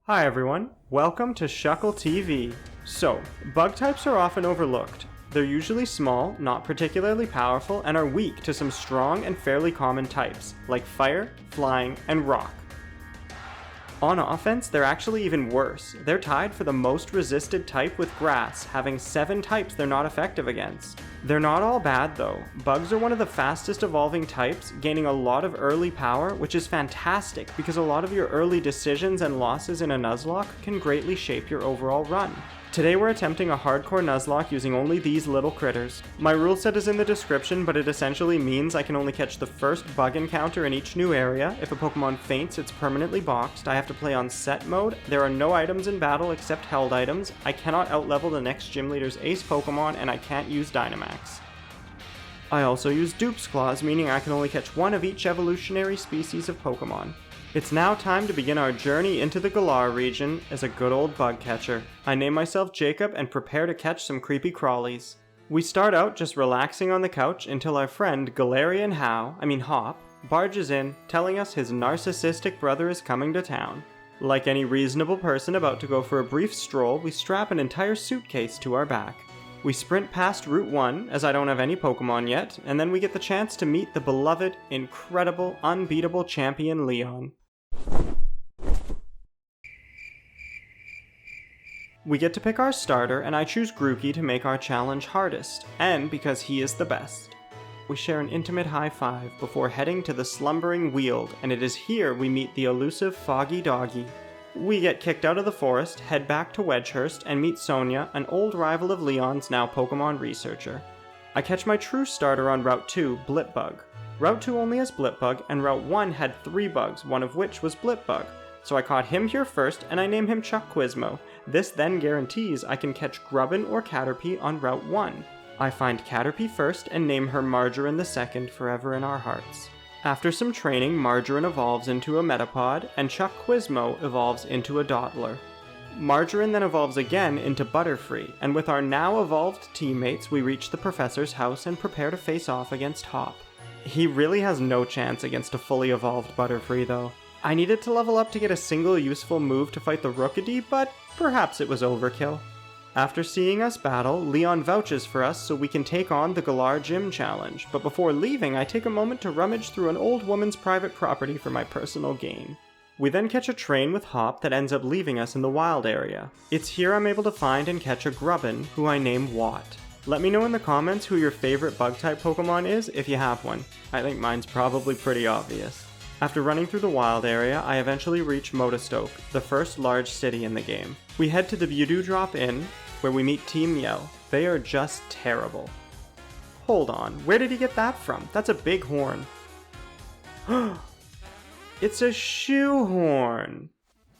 Hi everyone, welcome to Shuckle TV. So, bug types are often overlooked. They're usually small, not particularly powerful, and are weak to some strong and fairly common types, like fire, flying, and rock. On offense, they're actually even worse. They're tied for the most resisted type with grass, having 7 types they're not effective against. They're not all bad though. Bugs are one of the fastest evolving types, gaining a lot of early power, which is fantastic because a lot of your early decisions and losses in a Nuzlocke can greatly shape your overall run. Today we're attempting a hardcore Nuzlocke using only these little critters. My rule set is in the description, but it essentially means I can only catch the first bug encounter in each new area. If a Pokemon faints, it's permanently boxed. I have to play on set mode. There are no items in battle except held items. I cannot outlevel the next gym leader's ace Pokemon, and I can't use Dynamax. I also use Dupes Clause, meaning I can only catch one of each evolutionary species of Pokemon. It's now time to begin our journey into the Galar region as a good old bug catcher. I name myself Jacob and prepare to catch some creepy crawlies. We start out just relaxing on the couch until our friend Galarian Hop, barges in, telling us his narcissistic brother is coming to town. Like any reasonable person about to go for a brief stroll, we strap an entire suitcase to our back. We sprint past Route 1, as I don't have any Pokemon yet, and then we get the chance to meet the beloved, incredible, unbeatable champion Leon. We get to pick our starter, and I choose Grookey to make our challenge hardest, and because he is the best. We share an intimate high five before heading to the slumbering Weald, and it is here we meet the elusive Foggy Doggy. We get kicked out of the forest, head back to Wedgehurst, and meet Sonia, an old rival of Leon's, now Pokemon researcher. I catch my true starter on Route 2, Blipbug. Route 2 only has Blipbug, and Route 1 had 3 bugs, one of which was Blipbug. So I caught him here first, and I name him Chuck Quizmo. This then guarantees I can catch Grubbin or Caterpie on Route 1. I find Caterpie first and name her Margarine the second, forever in our hearts. After some training, Margarine evolves into a metapod, and Chuck Quizmo evolves into a Dottler. Margarine then evolves again into Butterfree, and with our now evolved teammates, we reach the professor's house and prepare to face off against Hop. He really has no chance against a fully evolved Butterfree though. I needed to level up to get a single useful move to fight the Rookidee, but perhaps it was overkill. After seeing us battle, Leon vouches for us so we can take on the Galar Gym Challenge, but before leaving I take a moment to rummage through an old woman's private property for my personal gain. We then catch a train with Hop that ends up leaving us in the wild area. It's here I'm able to find and catch a Grubbin, who I name Watt. Let me know in the comments who your favorite bug-type Pokemon is if you have one. I think mine's probably pretty obvious. After running through the wild area, I eventually reach Motostoke, the first large city in the game. We head to the Bewdewdrop Inn, where we meet Team Yell. They are just terrible. Hold on, where did he get that from? That's a big horn. It's a shoehorn!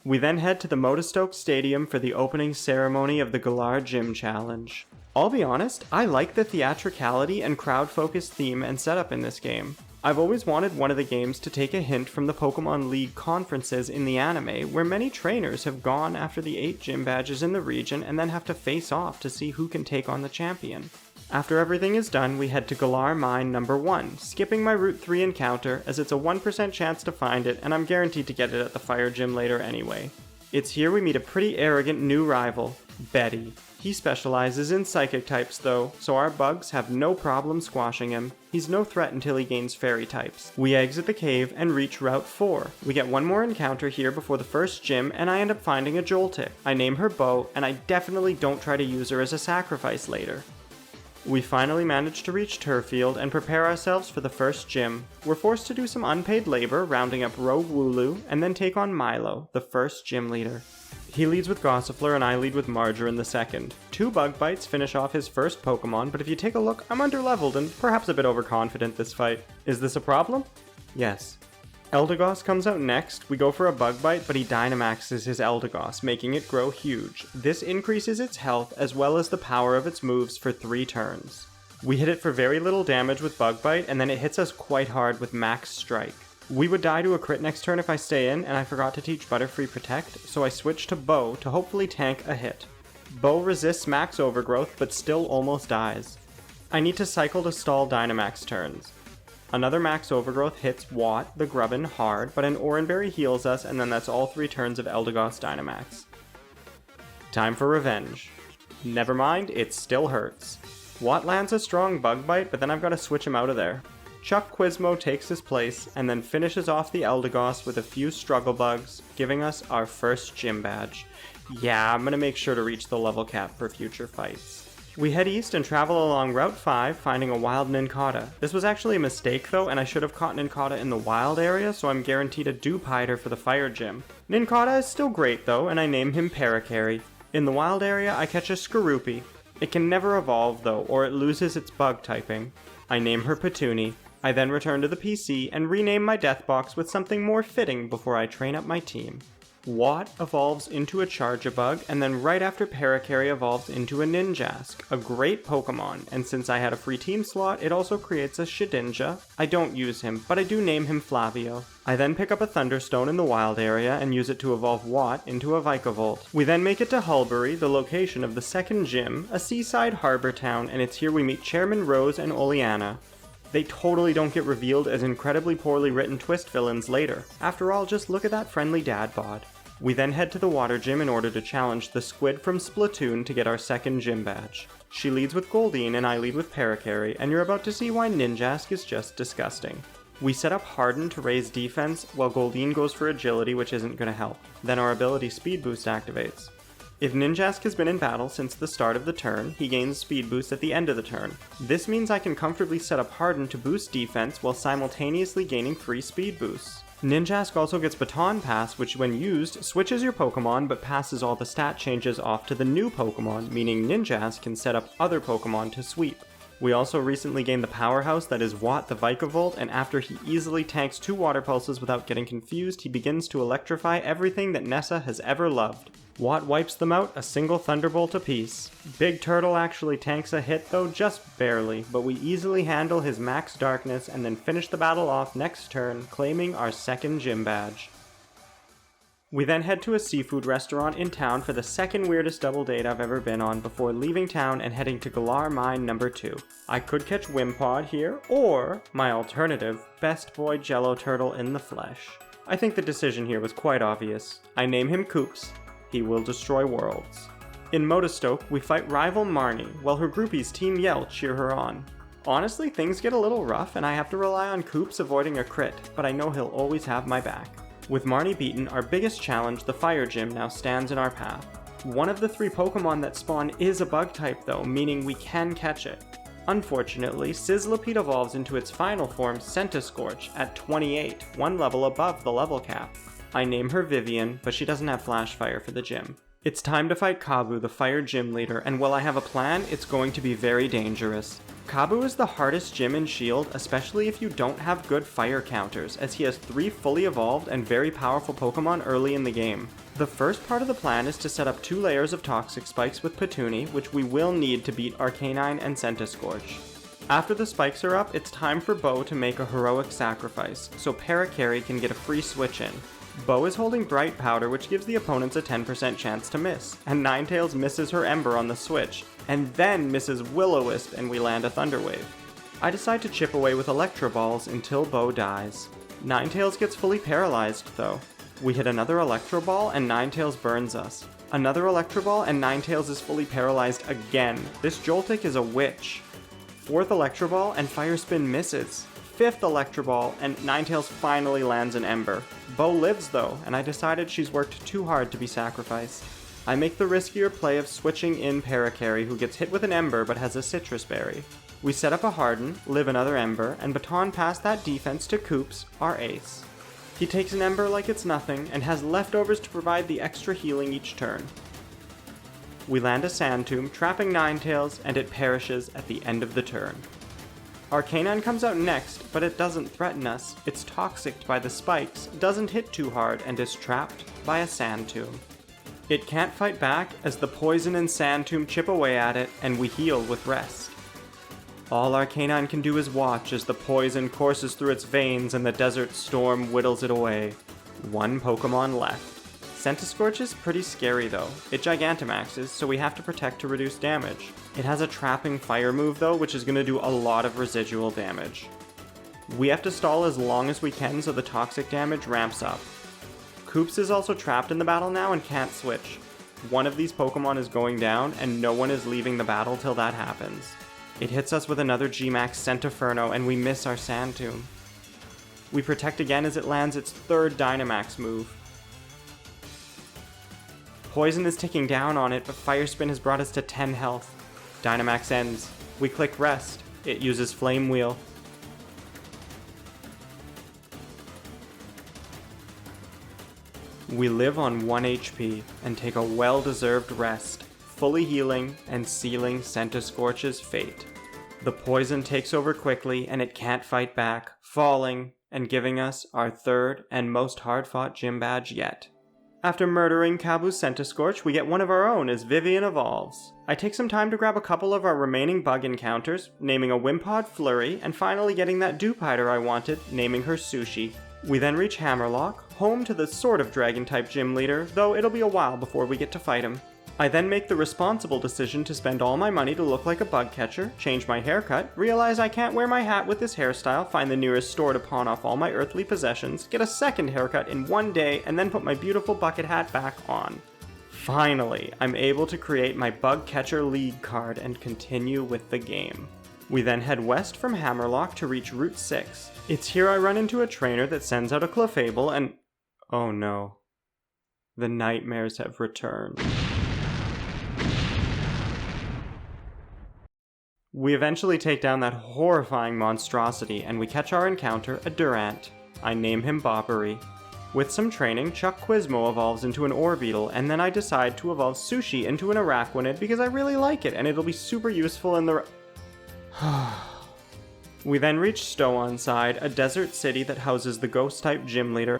We then head to the Motostoke Stadium for the opening ceremony of the Galar Gym Challenge. I'll be honest, I like the theatricality and crowd-focused theme and setup in this game. I've always wanted one of the games to take a hint from the Pokemon League conferences in the anime, where many trainers have gone after the 8 gym badges in the region and then have to face off to see who can take on the champion. After everything is done, we head to Galar Mine number 1, skipping my Route 3 encounter as it's a 1% chance to find it and I'm guaranteed to get it at the fire gym later anyway. It's here we meet a pretty arrogant new rival, Betty. He specializes in psychic types though, so our bugs have no problem squashing him. He's no threat until he gains fairy types. We exit the cave and reach Route 4. We get one more encounter here before the first gym and I end up finding a Joltik. I name her Bo, and I definitely don't try to use her as a sacrifice later. We finally manage to reach Turffield and prepare ourselves for the first gym. We're forced to do some unpaid labor, rounding up Rogue Wooloo, and then take on Milo, the first gym leader. He leads with Gossifleur and I lead with Margarine the second. 2 bug bites finish off his first Pokemon, but if you take a look, I'm underleveled and perhaps a bit overconfident this fight. Is this a problem? Yes. Eldegoss comes out next. We go for a bug bite, but he Dynamaxes his Eldegoss, making it grow huge. This increases its health as well as the power of its moves for 3 turns. We hit it for very little damage with bug bite, and then it hits us quite hard with Max Strike. We would die to a crit next turn if I stay in, and I forgot to teach Butterfree Protect, so I switched to Bo to hopefully tank a hit. Bo resists Max Overgrowth, but still almost dies. I need to cycle to stall Dynamax turns. Another max overgrowth hits Watt, the Grubbin, hard, but an Oranberry heals us, and then that's all 3 turns of Eldegoss Dynamax. Time for revenge. Never mind, it still hurts. Watt lands a strong bug bite, but then I've got to switch him out of there. Chuck Quizmo takes his place, and then finishes off the Eldegoss with a few struggle bugs, giving us our first gym badge. Yeah, I'm gonna make sure to reach the level cap for future fights. We head east and travel along Route 5, finding a wild Nincada. This was actually a mistake though, and I should have caught Nincada in the wild area, so I'm guaranteed a dupe hider for the fire gym. Nincada is still great though, and I name him Parakarry. In the wild area, I catch a Skorupi. It can never evolve though, or it loses its bug typing. I name her Petuni. I then return to the PC and rename my death box with something more fitting before I train up my team. Watt evolves into a Charjabug, and then right after Parakarry evolves into a Ninjask, a great Pokemon, and since I had a free team slot, it also creates a Shedinja. I don't use him, but I do name him Flavio. I then pick up a Thunderstone in the wild area and use it to evolve Watt into a Vikavolt. We then make it to Hulbury, the location of the second gym, a seaside harbor town, and it's here we meet Chairman Rose and Oleana. They totally don't get revealed as incredibly poorly written twist villains later. After all, just look at that friendly dad bod. We then head to the water gym in order to challenge the squid from Splatoon to get our second gym badge. She leads with Goldeen and I lead with Parakarry, and you're about to see why Ninjask is just disgusting. We set up Harden to raise defense, while Goldeen goes for agility, which isn't going to help. Then our ability Speed Boost activates. If Ninjask has been in battle since the start of the turn, he gains Speed Boost at the end of the turn. This means I can comfortably set up Harden to boost defense while simultaneously gaining free Speed Boosts. Ninjask also gets Baton Pass, which when used, switches your Pokemon but passes all the stat changes off to the new Pokemon, meaning Ninjask can set up other Pokemon to sweep. We also recently gained the powerhouse that is Watt the Vikavolt, and after he easily tanks 2 Water Pulses without getting confused, he begins to electrify everything that Nessa has ever loved. Watt wipes them out, a single Thunderbolt apiece. Big Turtle actually tanks a hit though, just barely, but we easily handle his max darkness and then finish the battle off next turn, claiming our second gym badge. We then head to a seafood restaurant in town for the second weirdest double date I've ever been on before leaving town and heading to Galar Mine number 2. I could catch Wimpod here, or my alternative, Best Boy Jello Turtle in the flesh. I think the decision here was quite obvious. I name him Koops. He will destroy worlds. In Motostoke, we fight rival Marnie, while her groupies Team Yell cheer her on. Honestly, things get a little rough and I have to rely on Koops avoiding a crit, but I know he'll always have my back. With Marnie beaten, our biggest challenge, the Fire Gym, now stands in our path. One of the 3 Pokemon that spawn is a bug type though, meaning we can catch it. Unfortunately, Sizzlipede evolves into its final form, Centiskorch, at 28, 1 level above the level cap. I name her Vivian, but she doesn't have Flash Fire for the gym. It's time to fight Kabu, the Fire Gym Leader, and while I have a plan, it's going to be very dangerous. Kabu is the hardest gym in Shield, especially if you don't have good fire counters, as he has 3 fully evolved and very powerful Pokemon early in the game. The first part of the plan is to set up 2 layers of Toxic Spikes with Petuni, which we will need to beat Arcanine and Centiskorch. After the spikes are up, it's time for Bo to make a heroic sacrifice, so Parakarry can get a free switch in. Bo is holding Bright Powder, which gives the opponents a 10% chance to miss, and Ninetales misses her Ember on the switch, and then misses Will-O-Wisp and we land a Thunder Wave. I decide to chip away with Electro Balls until Bo dies. Ninetales gets fully paralyzed though. We hit another Electro Ball and Ninetales burns us. Another Electro Ball and Ninetales is fully paralyzed again. This Joltik is a witch. 4th Electro Ball and Fire Spin misses. 5th Electro Ball, and Ninetales finally lands an Ember. Bo lives though, and I decided she's worked too hard to be sacrificed. I make the riskier play of switching in Parakarry, who gets hit with an Ember but has a Citrus Berry. We set up a Harden, live another Ember, and baton pass that defense to Koops, our ace. He takes an Ember like it's nothing, and has leftovers to provide the extra healing each turn. We land a Sand Tomb, trapping Ninetales, and it perishes at the end of the turn. Arcanine comes out next, but it doesn't threaten us. It's toxicked by the spikes, doesn't hit too hard, and is trapped by a Sand Tomb. It can't fight back as the Poison and Sand Tomb chip away at it, and we heal with Rest. All Arcanine can do is watch as the poison courses through its veins and the Desert Storm whittles it away. 1 Pokemon left. Centiskorch is pretty scary though. It Gigantamaxes, so we have to protect to reduce damage. It has a Trapping Fire move though, which is going to do a lot of residual damage. We have to stall as long as we can so the toxic damage ramps up. Koops is also trapped in the battle now and can't switch. One of these Pokemon is going down and no one is leaving the battle till that happens. It hits us with another G-Max Centiferno and we miss our Sand Tomb. We protect again as it lands its third Dynamax move. Poison is ticking down on it, but Fire Spin has brought us to 10 health. Dynamax ends. We click rest. It uses Flame Wheel. We live on 1 HP and take a well-deserved rest, fully healing and sealing Centiskorch's fate. The poison takes over quickly and it can't fight back, falling and giving us our third and most hard-fought gym badge yet. After murdering Kabu's Centiskorch, we get one of our own as Vivian evolves. I take some time to grab a couple of our remaining bug encounters, naming a Wimpod Flurry, and finally getting that dupe hider I wanted, naming her Sushi. We then reach Hammerlock, home to the sort of dragon-type gym leader, though it'll be a while before we get to fight him. I then make the responsible decision to spend all my money to look like a bug catcher, change my haircut, realize I can't wear my hat with this hairstyle, find the nearest store to pawn off all my earthly possessions, get a second haircut in one day, and then put my beautiful bucket hat back on. Finally, I'm able to create my Bug Catcher League card and continue with the game. We then head west from Hammerlock to reach Route 6. It's here I run into a trainer that sends out a Clefable and... oh no. The nightmares have returned. We eventually take down that horrifying monstrosity and we catch our encounter, a Durant. I name him Boppery. With some training, Chuck Quizmo evolves into an Orbeetle, and then I decide to evolve Sushi into an Araquanid because I really like it and it'll be super useful in the... We then reach Stow-on-Side, a desert city that houses the Ghost-type gym leader.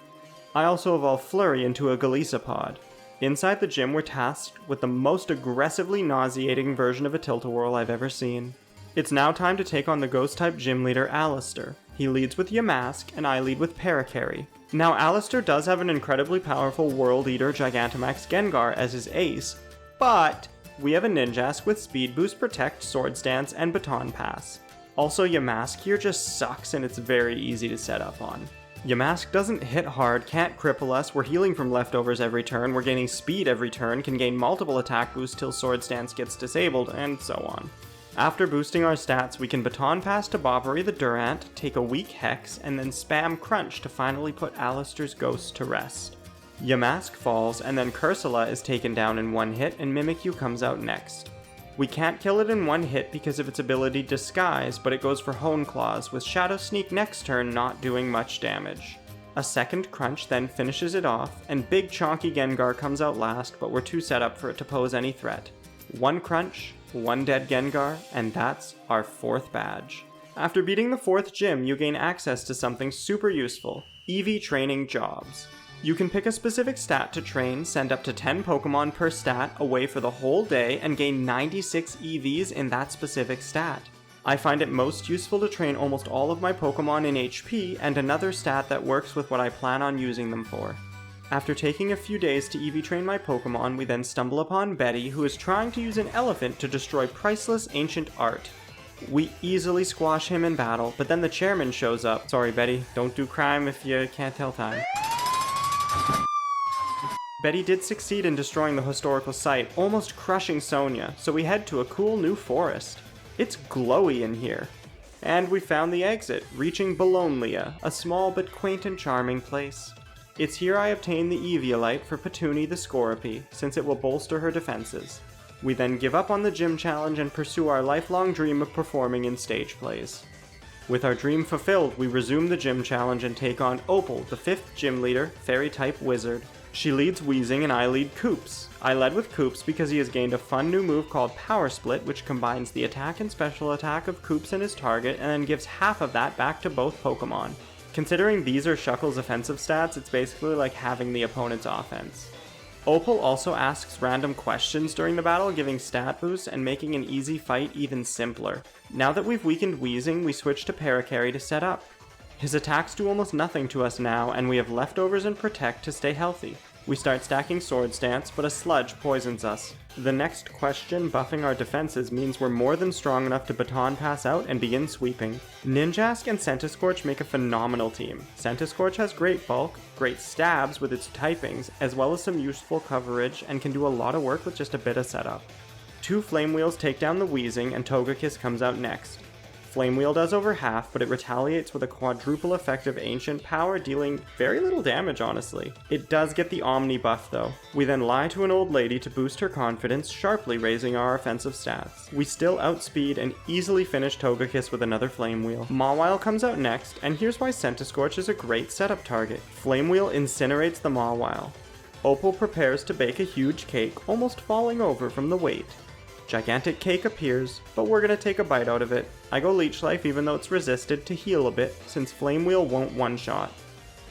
I also evolve Flurry into a Golisopod. Inside the gym, we're tasked with the most aggressively nauseating version of a Tilt-A-Whirl I've ever seen. It's now time to take on the Ghost-type gym leader, Alistair. He leads with Yamask, and I lead with Parakarry. Now, Alistair does have an incredibly powerful World Eater Gigantamax Gengar as his ace, but we have a Ninjask with Speed Boost, Protect, Swords Dance, and Baton Pass. Also, Yamask here just sucks and it's very easy to set up on. Yamask doesn't hit hard, can't cripple us, we're healing from leftovers every turn, we're gaining speed every turn, can gain multiple attack boosts till Swords Dance gets disabled, and so on. After boosting our stats, we can Baton Pass to Boppery the Durant, take a weak Hex, and then spam Crunch to finally put Alistair's ghost to rest. Yamask falls, and then Cursula is taken down in one hit, and Mimikyu comes out next. We can't kill it in one hit because of its ability Disguise, but it goes for Hone Claws, with Shadow Sneak next turn not doing much damage. A second Crunch then finishes it off, and Big Chonky Gengar comes out last, but we're too set up for it to pose any threat. One Crunch, one dead Gengar, and that's our fourth badge. After beating the fourth gym, you gain access to something super useful, EV training jobs. You can pick a specific stat to train, send up to 10 Pokemon per stat away for the whole day, and gain 96 EVs in that specific stat. I find it most useful to train almost all of my Pokemon in HP, and another stat that works with what I plan on using them for. After taking a few days to EV train my Pokemon, we then stumble upon Betty, who is trying to use an elephant to destroy priceless ancient art. We easily squash him in battle, but then the chairman shows up. Sorry Betty, don't do crime if you can't tell time. Betty did succeed in destroying the historical site, almost crushing Sonia, so we head to a cool new forest. It's glowy in here. And we found the exit, reaching Bologna, a small but quaint and charming place. It's here I obtain the Eviolite for Petuni the Scorpy, since it will bolster her defenses. We then give up on the gym challenge and pursue our lifelong dream of performing in stage plays. With our dream fulfilled, we resume the gym challenge and take on Opal, the 5th gym leader, Fairy-type wizard. She leads Weezing and I lead Koops. I led with Koops because he has gained a fun new move called Power Split, which combines the attack and special attack of Koops and his target, and then gives half of that back to both Pokemon. Considering these are Shuckle's offensive stats, it's basically like having the opponent's offense. Opal also asks random questions during the battle, giving stat boosts and making an easy fight even simpler. Now that we've weakened Weezing, we switch to Parakarry to set up. His attacks do almost nothing to us now, and we have leftovers and Protect to stay healthy. We start stacking Swords Dance, but a sludge poisons us. The next question buffing our defenses means we're more than strong enough to baton pass out and begin sweeping. Ninjask and Centiskorch make a phenomenal team. Centiskorch has great bulk, great stabs with its typings, as well as some useful coverage and can do a lot of work with just a bit of setup. 2 Flame Wheels take down the Wheezing and Togekiss comes out next. Flame Wheel does over half, but it retaliates with a quadruple effect of Ancient Power, dealing very little damage, honestly. It does get the Omni buff, though. We then lie to an old lady to boost her confidence, sharply raising our offensive stats. We still outspeed and easily finish Togekiss with another Flame Wheel. Mawile comes out next, and here's why Centiskorch is a great setup target. Flame Wheel incinerates the Mawile. Opal prepares to bake a huge cake, almost falling over from the weight. Gigantic Cake appears, but we're gonna take a bite out of it. I go Leech Life even though it's resisted to heal a bit, since Flame Wheel won't one-shot.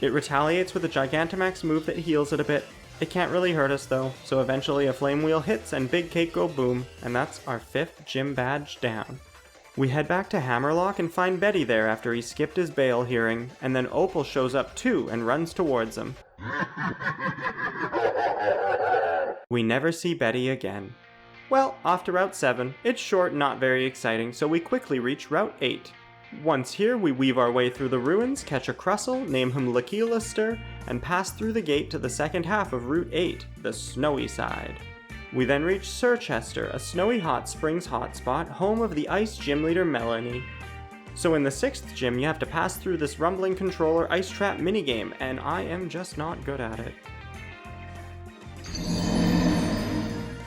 It retaliates with a Gigantamax move that heals it a bit. It can't really hurt us though, so eventually a Flame Wheel hits and Big Cake go boom, and that's our 5th gym badge down. We head back to Hammerlock and find Betty there after he skipped his bail hearing, and then Opal shows up too and runs towards him. We never see Betty again. Well, off to Route 7. It's short, not very exciting, so we quickly reach Route 8. Once here, we weave our way through the ruins, catch a Crustle, name him Lakilaster, and pass through the gate to the second half of Route 8, the snowy side. We then reach Sirchester, a snowy hot springs hotspot, home of the Ice Gym Leader Melanie. So in the 6th gym, you have to pass through this rumbling controller ice trap minigame, and I am just not good at it.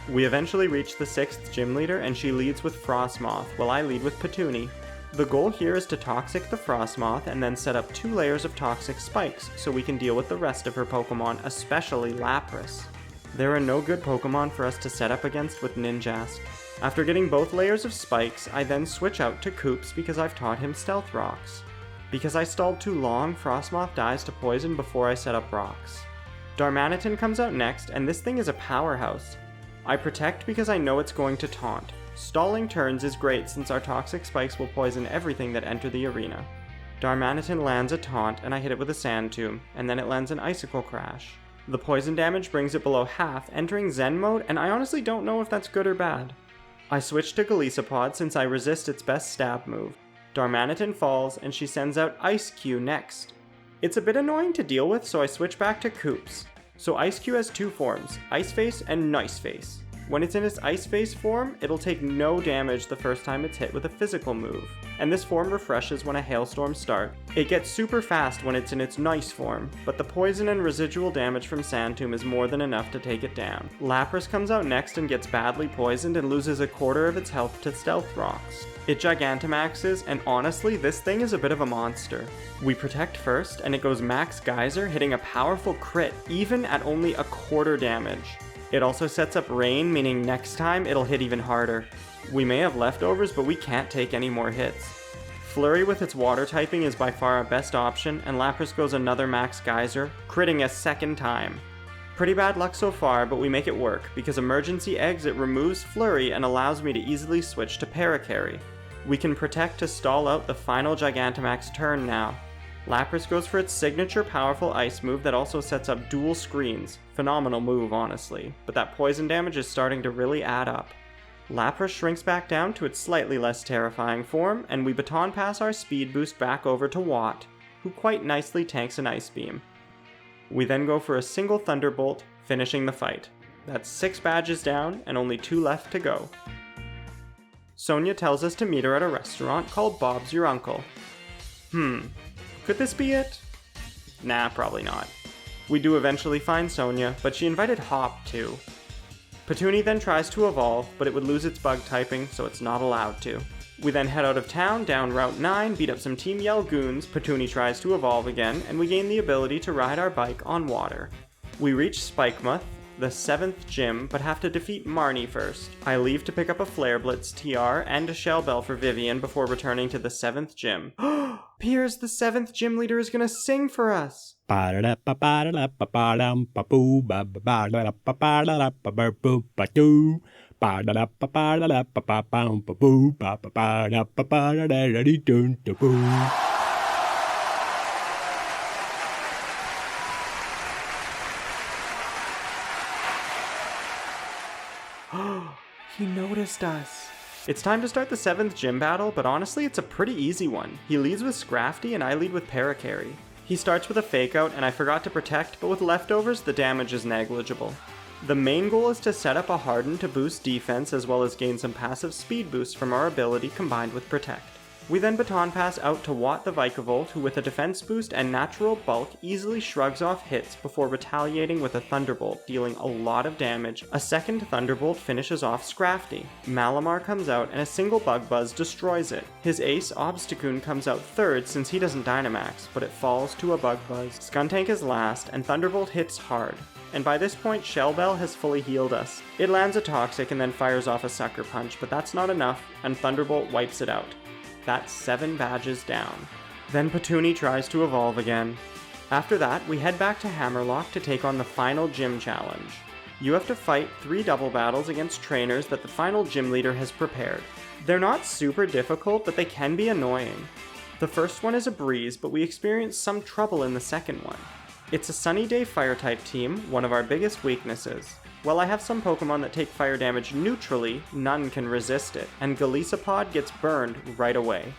We eventually reach the 6th gym leader and she leads with Frostmoth, while I lead with Petuni. The goal here is to Toxic the Frostmoth and then set up 2 layers of Toxic Spikes so we can deal with the rest of her Pokemon, especially Lapras. There are no good Pokemon for us to set up against with Ninjask. After getting both layers of Spikes, I then switch out to Koops because I've taught him Stealth Rocks. Because I stalled too long, Frostmoth dies to poison before I set up rocks. Darmanitan comes out next, and this thing is a powerhouse. I protect because I know it's going to taunt. Stalling turns is great since our Toxic Spikes will poison everything that enter the arena. Darmanitan lands a taunt and I hit it with a Sand Tomb, and then it lands an Icicle Crash. The poison damage brings it below half, entering Zen mode, and I honestly don't know if that's good or bad. I switch to Golisopod since I resist its best stab move. Darmanitan falls and she sends out Ice Q next. It's a bit annoying to deal with, so I switch back to Koops. So Ice Q has 2 forms, Ice Face and Nice Face. When it's in its Ice Face form, it'll take no damage the first time it's hit with a physical move, and this form refreshes when a hailstorm starts. It gets super fast when it's in its Nice form, but the poison and residual damage from Sand Tomb is more than enough to take it down. Lapras comes out next and gets badly poisoned and loses a quarter of its health to Stealth Rocks. It Gigantamaxes, and honestly, this thing is a bit of a monster. We protect first, and it goes Max Geyser, hitting a powerful crit, even at only a quarter damage. It also sets up Rain, meaning next time it'll hit even harder. We may have leftovers, but we can't take any more hits. Flurry with its water typing is by far our best option, and Lapras goes another Max Geyser, critting a second time. Pretty bad luck so far, but we make it work, because Emergency Exit removes Flurry and allows me to easily switch to Paracarry. We can protect to stall out the final Gigantamax turn now. Lapras goes for its signature powerful ice move that also sets up dual screens. Phenomenal move, honestly, but that poison damage is starting to really add up. Lapras shrinks back down to its slightly less terrifying form, and we baton pass our speed boost back over to Watt, who quite nicely tanks an Ice Beam. We then go for a single Thunderbolt, finishing the fight. That's 6 badges down, and only 2 left to go. Sonia tells us to meet her at a restaurant called Bob's Your Uncle. Could this be it? Nah, probably not. We do eventually find Sonia, but she invited Hop too. Petuni then tries to evolve, but it would lose its bug typing, so it's not allowed to. We then head out of town, down Route 9, beat up some Team Yell goons, Petuni tries to evolve again, and we gain the ability to ride our bike on water. We reach Spikemuth, the 7th gym, but have to defeat Marnie first. I leave to pick up a Flare Blitz TR and a Shell Bell for Vivian before returning to the 7th gym. Piers, the 7th gym leader, is gonna sing for us! He noticed us. It's time to start the 7th gym battle, but honestly it's a pretty easy one. He leads with Scrafty and I lead with Paracarry. He starts with a fake out and I forgot to protect, but with leftovers the damage is negligible. The main goal is to set up a Harden to boost defense as well as gain some passive speed boosts from our ability combined with Protect. We then baton pass out to Watt the Vikavolt, who with a defense boost and natural bulk easily shrugs off hits before retaliating with a Thunderbolt, dealing a lot of damage. A second Thunderbolt finishes off Scrafty. Malamar comes out and a single Bug Buzz destroys it. His ace Obstacoon comes out third since he doesn't Dynamax, but it falls to a Bug Buzz. Skuntank is last and Thunderbolt hits hard. And by this point, Shell Bell has fully healed us. It lands a Toxic and then fires off a Sucker Punch, but that's not enough, and Thunderbolt wipes it out. That's 7 badges down. Then Petuni tries to evolve again. After that, we head back to Hammerlock to take on the final gym challenge. You have to fight 3 double battles against trainers that the final gym leader has prepared. They're not super difficult, but they can be annoying. The first one is a breeze, but we experience some trouble in the second one. It's a Sunny Day Fire-type team, one of our biggest weaknesses. While I have some Pokemon that take fire damage neutrally, none can resist it, and Golisopod gets burned right away.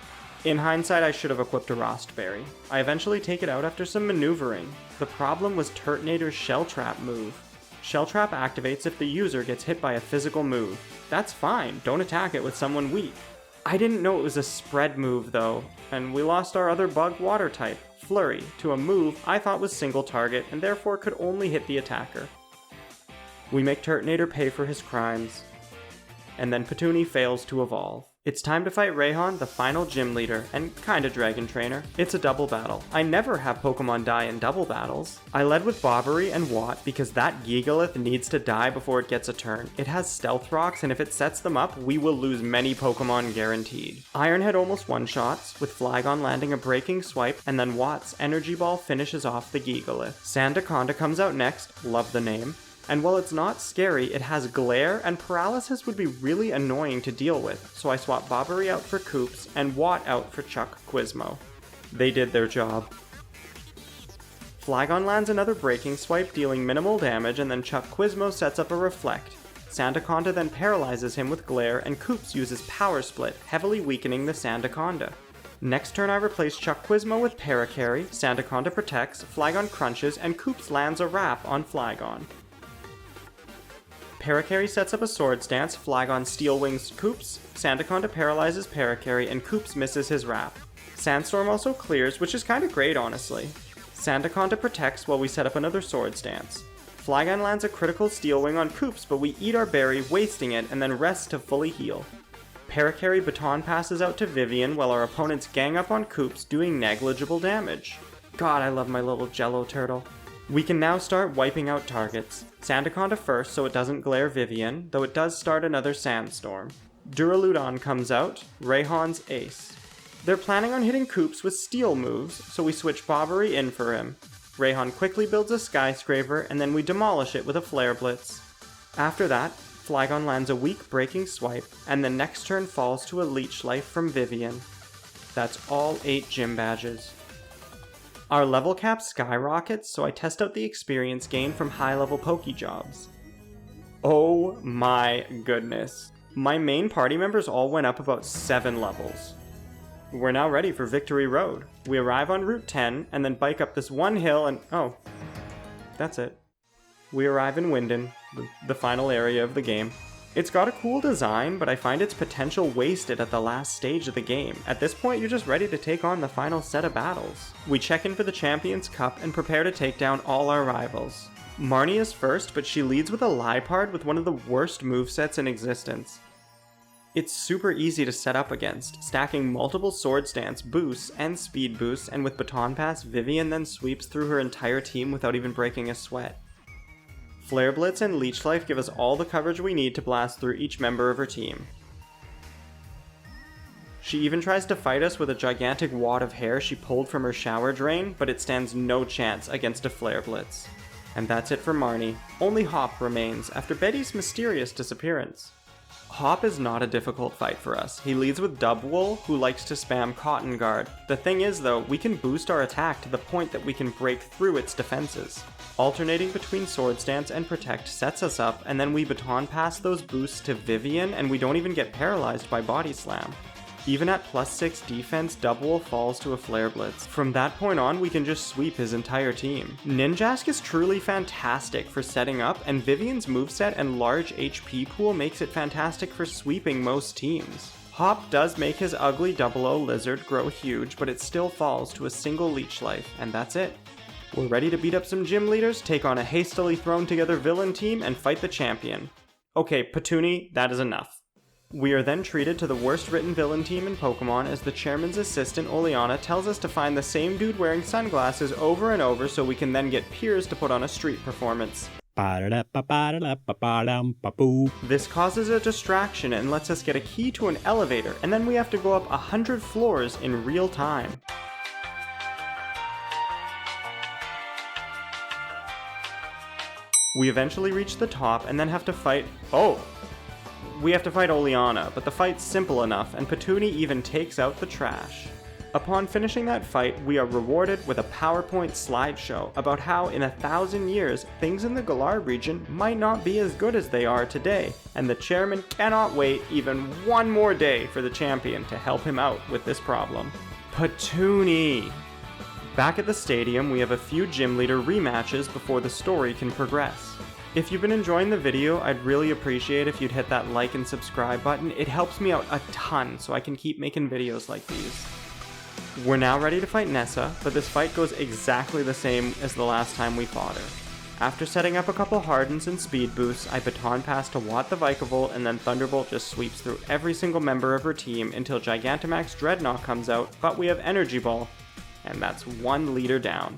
In hindsight, I should have equipped a Rostberry. I eventually take it out after some maneuvering. The problem was Turtonator's Shell Trap move. Shell Trap activates if the user gets hit by a physical move. That's fine, don't attack it with someone weak. I didn't know it was a spread move though, and we lost our other bug water type, Flurry, to a move I thought was single target and therefore could only hit the attacker. We make Turtonator pay for his crimes, and then Petuni fails to evolve. It's time to fight Rayhan, the final gym leader, and kinda dragon trainer. It's a double battle. I never have Pokemon die in double battles. I led with Bobbery and Watt because that Gigalith needs to die before it gets a turn. It has Stealth Rocks, and if it sets them up, we will lose many Pokemon guaranteed. Ironhead almost one-shots, with Flygon landing a breaking swipe, and then Watt's Energy Ball finishes off the Gigalith. Sandaconda comes out next, love the name. And while it's not scary, it has Glare, and Paralysis would be really annoying to deal with, so I swap Bobbery out for Koops and Watt out for Chuck Quizmo. They did their job. Flygon lands another Breaking Swipe, dealing minimal damage, and then Chuck Quizmo sets up a Reflect. Sandaconda then paralyzes him with Glare, and Koops uses Power Split, heavily weakening the Sandaconda. Next turn I replace Chuck Quizmo with Paracarry, Sandaconda protects, Flygon crunches, and Koops lands a Wrap on Flygon. Paracarry sets up a Swords Dance, Flygon Steel Wings Koops, Sandaconda paralyzes Paracarry, and Koops misses his Wrap. Sandstorm also clears, which is kinda great honestly. Sandaconda protects while we set up another Swords Dance. Flygon lands a critical Steel Wing on Koops, but we eat our berry, wasting it, and then rest to fully heal. Paracarry baton passes out to Vivian while our opponents gang up on Koops, doing negligible damage. God, I love my little Jello turtle. We can now start wiping out targets. Sandaconda first so it doesn't glare Vivian, though it does start another Sandstorm. Duraludon comes out, Rayhan's ace. They're planning on hitting Koops with steel moves, so we switch Bobbery in for him. Rayhan quickly builds a Skyscraper, and then we demolish it with a Flare Blitz. After that, Flygon lands a weak Breaking Swipe, and the next turn falls to a Leech Life from Vivian. That's all 8 gym badges. Our level cap skyrockets, so I test out the experience gained from high-level Pokejobs. Oh my goodness. My main party members all went up about 7 levels. We're now ready for Victory Road. We arrive on Route 10, and then bike up this one hill and... oh. That's it. We arrive in Winden, the final area of the game. It's got a cool design, but I find its potential wasted at the last stage of the game. At this point, you're just ready to take on the final set of battles. We check in for the Champions Cup and prepare to take down all our rivals. Marnie is first, but she leads with a Liepard with one of the worst movesets in existence. It's super easy to set up against, stacking multiple Swords Dance boosts and speed boosts, and with Baton Pass, Vivian then sweeps through her entire team without even breaking a sweat. Flare Blitz and Leech Life give us all the coverage we need to blast through each member of her team. She even tries to fight us with a gigantic wad of hair she pulled from her shower drain, but it stands no chance against a Flare Blitz. And that's it for Marnie. Only Hop remains after Betty's mysterious disappearance. Hop is not a difficult fight for us. He leads with Dubwool, who likes to spam Cotton Guard. The thing is though, we can boost our attack to the point that we can break through its defenses. Alternating between Sword Stance and Protect sets us up, and then we baton pass those boosts to Vivian and we don't even get paralyzed by Body Slam. Even at +6 defense, Dubwool falls to a Flare Blitz. From that point on, we can just sweep his entire team. Ninjask is truly fantastic for setting up, and Vivian's moveset and large HP pool makes it fantastic for sweeping most teams. Hop does make his ugly 00 lizard grow huge, but it still falls to a single leech life, and that's it. We're ready to beat up some gym leaders, take on a hastily thrown together villain team, and fight the champion. Okay, Petuni, that is enough. We are then treated to the worst written villain team in Pokemon as the chairman's assistant Oleana tells us to find the same dude wearing sunglasses over and over so we can then get Piers to put on a street performance. This causes a distraction and lets us get a key to an elevator, and then we have to go up 100 floors in real time. We eventually reach the top and then have to fight... We have to fight Oleana, but the fight's simple enough, and Petuni even takes out the trash. Upon finishing that fight, we are rewarded with a PowerPoint slideshow about how in 1,000 years, things in the Galar region might not be as good as they are today, and the chairman cannot wait even one more day for the champion to help him out with this problem. Petuni! Back at the stadium, we have a few gym leader rematches before the story can progress. If you've been enjoying the video, I'd really appreciate if you'd hit that like and subscribe button. It helps me out a ton so I can keep making videos like these. We're now ready to fight Nessa, but this fight goes exactly the same as the last time we fought her. After setting up a couple hardens and speed boosts, I baton pass to Watt the Vikavolt, and then Thunderbolt just sweeps through every single member of her team until Gigantamax Dreadnought comes out, but we have Energy Ball, and that's one leader down.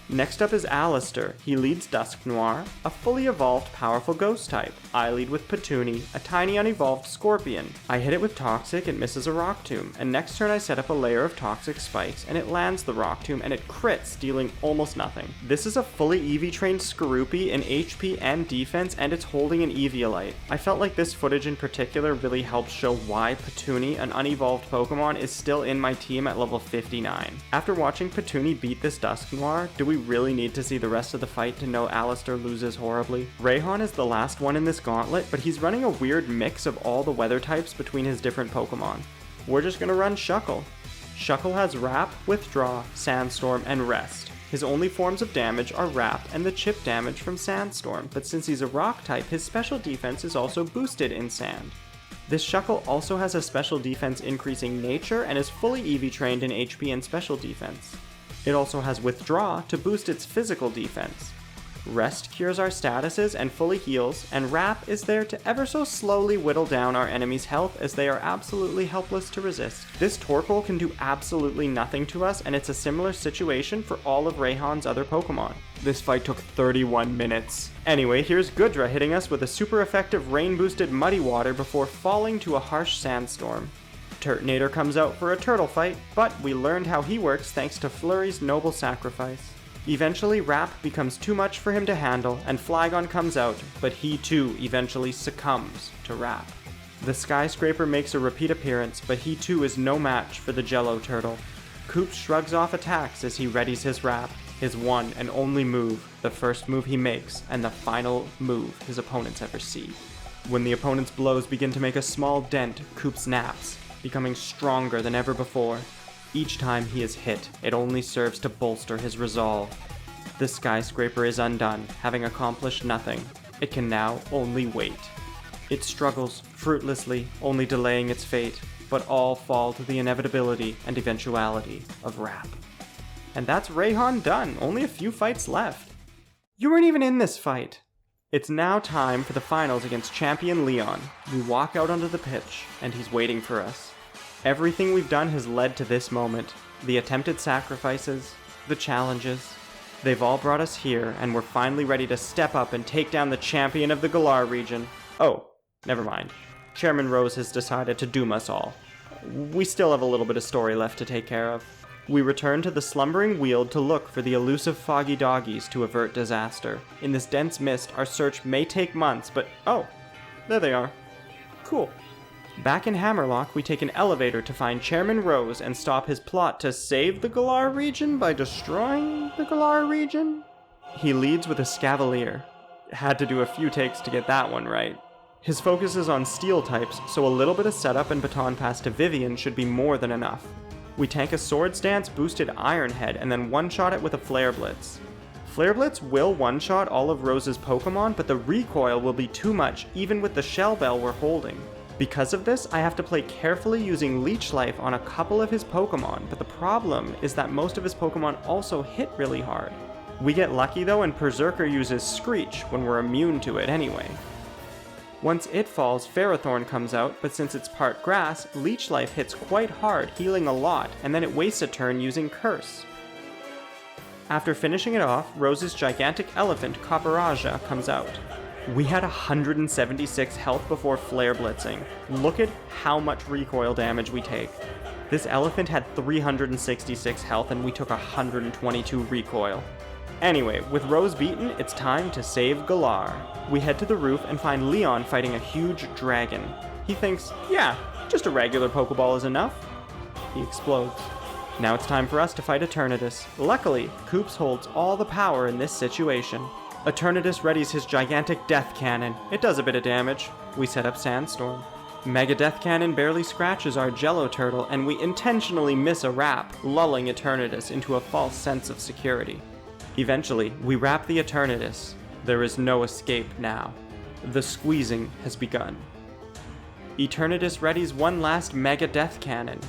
Next up is Alistair. He leads Dusknoir, a fully evolved powerful ghost type. I lead with Petuni, a tiny unevolved scorpion. I hit it with Toxic, it misses a Rock Tomb, and next turn I set up a layer of Toxic spikes, and it lands the Rock Tomb, and it crits, dealing almost nothing. This is a fully Eevee trained Skorupi in HP and defense, and it's holding an Eviolite. I felt like this footage in particular really helps show why Petuni, an unevolved Pokemon, is still in my team at level 59. After watching Petuni beat this Dusknoir, do we really need to see the rest of the fight to know Alistair loses horribly? Rayhan is the last one in this gauntlet, but he's running a weird mix of all the weather types between his different Pokemon. We're just gonna run Shuckle. Shuckle has Wrap, Withdraw, Sandstorm, and Rest. His only forms of damage are Wrap and the chip damage from Sandstorm, but since he's a rock type, his special defense is also boosted in Sand. This Shuckle also has a special defense increasing nature and is fully Eevee trained in HP and special defense. It also has Withdraw to boost its physical defense. Rest cures our statuses and fully heals, and Wrap is there to ever so slowly whittle down our enemy's health as they are absolutely helpless to resist. This Torkoal can do absolutely nothing to us, and it's a similar situation for all of Rayhan's other Pokemon. This fight took 31 minutes. Anyway, here's Goodra hitting us with a super effective rain-boosted Muddy Water before falling to a harsh sandstorm. Turtonator comes out for a turtle fight, but we learned how he works thanks to Flurry's noble sacrifice. Eventually, Wrap becomes too much for him to handle, and Flygon comes out, but he too eventually succumbs to Wrap. The Skyscraper makes a repeat appearance, but he too is no match for the Jello Turtle. Coop shrugs off attacks as he readies his Wrap, his one and only move, the first move he makes, and the final move his opponents ever see. When the opponent's blows begin to make a small dent, Coop snaps, becoming stronger than ever before. Each time he is hit, it only serves to bolster his resolve. The Skyscraper is undone, having accomplished nothing. It can now only wait. It struggles fruitlessly, only delaying its fate, but all fall to the inevitability and eventuality of Wrap. And that's Rayhan done, only a few fights left. You weren't even in this fight. It's now time for the finals against Champion Leon. We walk out onto the pitch, and he's waiting for us. Everything we've done has led to this moment. The attempted sacrifices, the challenges. They've all brought us here, and we're finally ready to step up and take down the champion of the Galar region. Oh, never mind. Chairman Rose has decided to doom us all. We still have a little bit of story left to take care of. We return to the slumbering weald to look for the elusive foggy doggies to avert disaster. In this dense mist, our search may take months, but oh, there they are. Cool. Back in Hammerlock, we take an elevator to find Chairman Rose and stop his plot to save the Galar region by destroying the Galar region. He leads with a Scavalier. Had to do a few takes to get that one right. His focus is on steel types, so a little bit of setup and baton pass to Vivian should be more than enough. We tank a Swords Dance boosted Iron Head and then one-shot it with a Flare Blitz. Flare Blitz will one-shot all of Rose's Pokemon, but the recoil will be too much even with the Shell Bell we're holding. Because of this, I have to play carefully using Leech Life on a couple of his Pokemon, but the problem is that most of his Pokemon also hit really hard. We get lucky though and Berserker uses Screech when we're immune to it anyway. Once it falls, Ferrothorn comes out, but since it's part grass, Leech Life hits quite hard, healing a lot, and then it wastes a turn using Curse. After finishing it off, Rose's gigantic elephant, Copperaja, comes out. We had 176 health before Flare Blitzing. Look at how much recoil damage we take. This elephant had 366 health and we took 122 recoil. Anyway, with Rose beaten, it's time to save Galar. We head to the roof and find Leon fighting a huge dragon. He thinks, yeah, just a regular Pokeball is enough. He explodes. Now it's time for us to fight Eternatus. Luckily, Koops holds all the power in this situation. Eternatus readies his gigantic Death Cannon. It does a bit of damage. We set up Sandstorm. Mega Death Cannon barely scratches our Jello Turtle, and we intentionally miss a wrap, lulling Eternatus into a false sense of security. Eventually, we wrap the Eternatus. There is no escape now. The squeezing has begun. Eternatus readies one last Mega Death Cannon.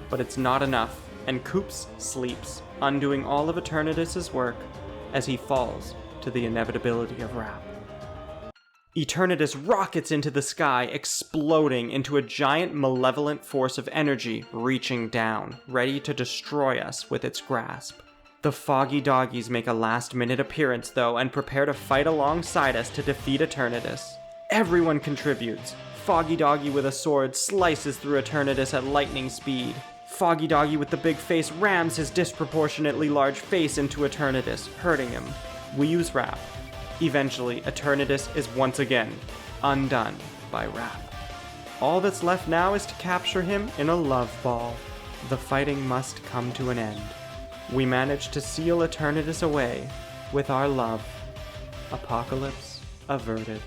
But it's not enough, and Koops sleeps, undoing all of Eternatus' work as he falls to the inevitability of wrap. Eternatus rockets into the sky, exploding into a giant malevolent force of energy reaching down, ready to destroy us with its grasp. The Foggy Doggies make a last-minute appearance, though, and prepare to fight alongside us to defeat Eternatus. Everyone contributes. Foggy Doggy with a sword slices through Eternatus at lightning speed. Foggy Doggy with the big face rams his disproportionately large face into Eternatus, hurting him. We use Wrap. Eventually, Eternatus is once again undone by Wrap. All that's left now is to capture him in a love ball. The fighting must come to an end. We manage to seal Eternatus away with our love. Apocalypse averted.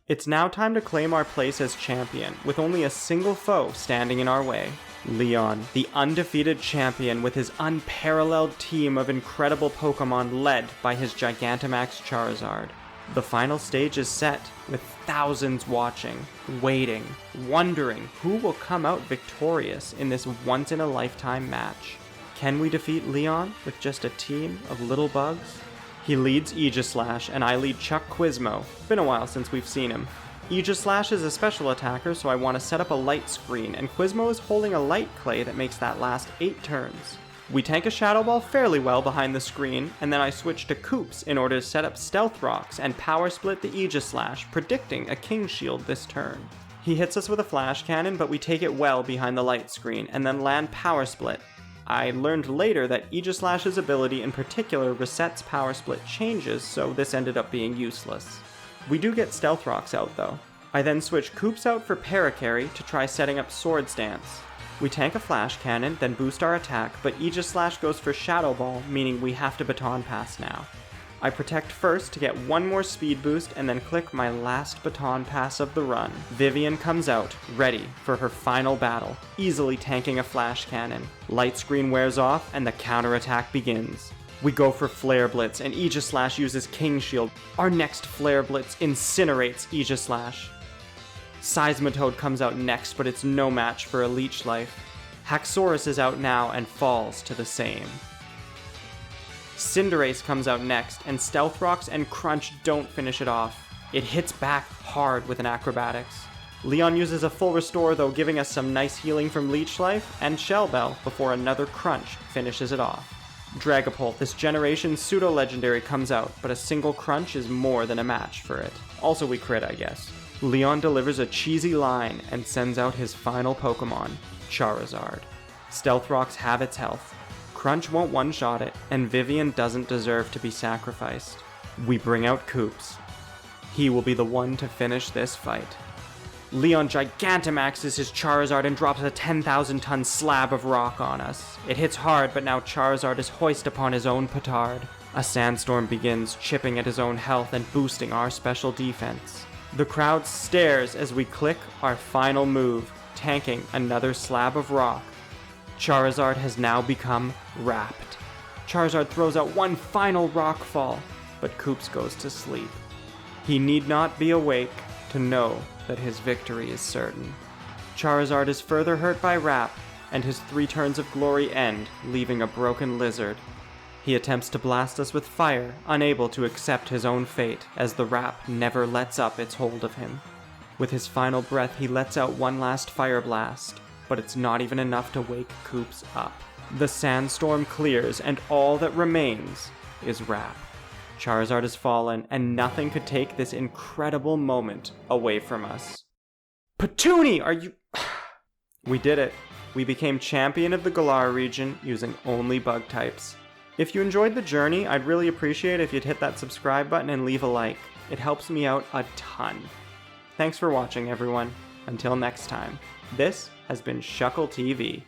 It's now time to claim our place as champion, with only a single foe standing in our way. Leon, the undefeated champion with his unparalleled team of incredible Pokemon led by his Gigantamax Charizard. The final stage is set, with thousands watching, waiting, wondering who will come out victorious in this once-in-a-lifetime match. Can we defeat Leon with just a team of little bugs? He leads Aegislash, and I lead Chuck Quizmo. Been a while since we've seen him. Aegislash is a special attacker, so I want to set up a light screen, and Quizmo is holding a light clay that makes that last 8 turns. We tank a Shadow Ball fairly well behind the screen, and then I switch to Koops in order to set up Stealth Rocks and Power Split the Aegislash, predicting a King Shield this turn. He hits us with a Flash Cannon, but we take it well behind the light screen, and then land Power Split. I learned later that Aegislash's ability in particular resets Power Split changes, so this ended up being useless. We do get Stealth Rocks out though. I then switch Koops out for Paracarry to try setting up Swords Dance. We tank a Flash Cannon, then boost our attack, but Aegislash goes for Shadow Ball, meaning we have to Baton Pass now. I protect first to get one more speed boost and then click my last Baton Pass of the run. Vivian comes out, ready for her final battle, easily tanking a Flash Cannon. Light screen wears off and the counterattack begins. We go for Flare Blitz and Aegislash uses King Shield. Our next Flare Blitz incinerates Aegislash. Seismitoad comes out next, but it's no match for a Leech Life. Haxorus is out now and falls to the same. Cinderace comes out next, and Stealth Rocks and Crunch don't finish it off. It hits back hard with an Acrobatics. Leon uses a full restore though, giving us some nice healing from Leech Life and Shell Bell before another Crunch finishes it off. Dragapult, this generation's pseudo-legendary, comes out, but a single Crunch is more than a match for it. Also we crit, I guess. Leon delivers a cheesy line and sends out his final Pokemon, Charizard. Stealth Rocks have its health. Crunch won't one-shot it, and Vivian doesn't deserve to be sacrificed. We bring out Coops. He will be the one to finish this fight. Leon Gigantamaxes his Charizard and drops a 10,000-ton slab of rock on us. It hits hard, but now Charizard is hoist upon his own petard. A sandstorm begins, chipping at his own health and boosting our special defense. The crowd stares as we click our final move, tanking another slab of rock. Charizard has now become wrapped. Charizard throws out one final rock fall, but Coops goes to sleep. He need not be awake to know that his victory is certain. Charizard is further hurt by Wrap, and his 3 turns of glory end, leaving a broken lizard. He attempts to blast us with fire, unable to accept his own fate, as the Wrap never lets up its hold of him. With his final breath, he lets out one last fire blast, but it's not even enough to wake Coops up. The sandstorm clears, and all that remains is Wrap. Charizard has fallen, and nothing could take this incredible moment away from us. Petuni, are you... We did it. We became champion of the Galar region using only bug types. If you enjoyed the journey, I'd really appreciate if you'd hit that subscribe button and leave a like. It helps me out a ton. Thanks for watching, everyone. Until next time, this has been Shuckle TV.